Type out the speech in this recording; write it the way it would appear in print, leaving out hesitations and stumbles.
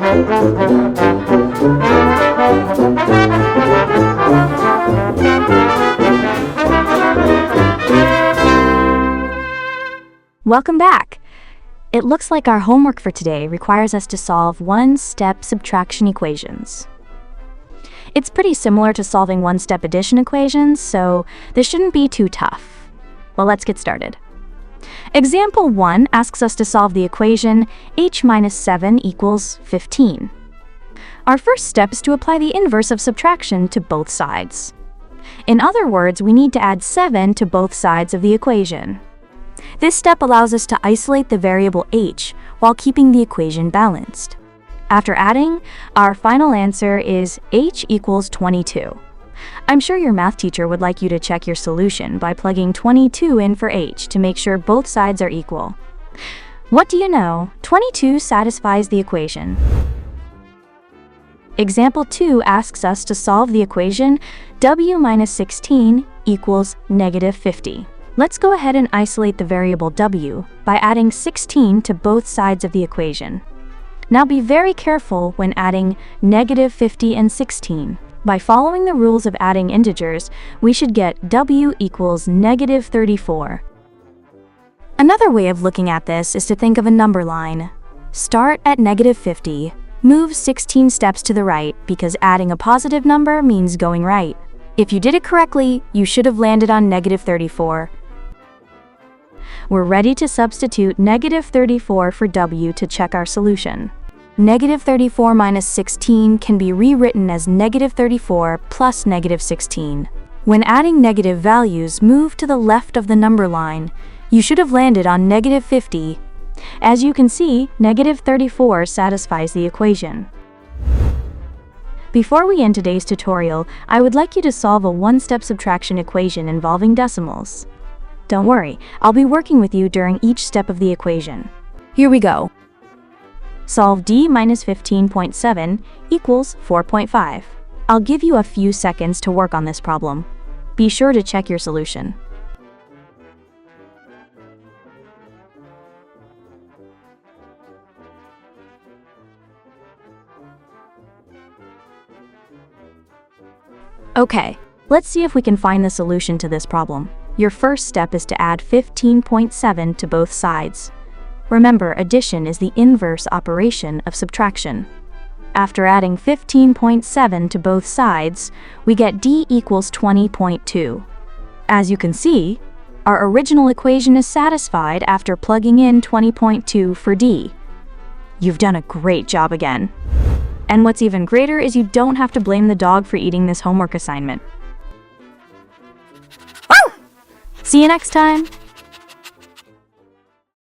Welcome back! It looks like our homework for today requires us to solve one-step subtraction equations. It's pretty similar to solving one-step addition equations, so this shouldn't be too tough. Well, let's get started. Example 1 asks us to solve the equation h minus 7 equals 15. Our first step is to apply the inverse of subtraction to both sides. In other words, we need to add 7 to both sides of the equation. This step allows us to isolate the variable h while keeping the equation balanced. After adding, our final answer is h equals 22. I'm sure your math teacher would like you to check your solution by plugging 22 in for h to make sure both sides are equal. What do you know? 22 satisfies the equation. Example 2 asks us to solve the equation w minus 16 equals negative 50. Let's go ahead and isolate the variable w by adding 16 to both sides of the equation. Now be very careful when adding negative 50 and 16. By following the rules of adding integers, we should get w equals negative 34. Another way of looking at this is to think of a number line. Start at negative 50, move 16 steps to the right because adding a positive number means going right. If you did it correctly, you should have landed on negative 34. We're ready to substitute negative 34 for w to check our solution. Negative 34 minus 16 can be rewritten as negative 34 plus negative 16. When adding negative values, move to the left of the number line. You should have landed on negative 50. As you can see, negative 34 satisfies the equation. Before we end today's tutorial, I would like you to solve a one-step subtraction equation involving decimals. Don't worry, I'll be working with you during each step of the equation. Here we go. Solve d minus 15.7 equals 4.5. I'll give you a few seconds to work on this problem. Be sure to check your solution. Okay, let's see if we can find the solution to this problem. Your first step is to add 15.7 to both sides. Remember, addition is the inverse operation of subtraction. After adding 15.7 to both sides, we get d equals 20.2. As you can see, our original equation is satisfied after plugging in 20.2 for d. You've done a great job again. And what's even greater is you don't have to blame the dog for eating this homework assignment. See you next time!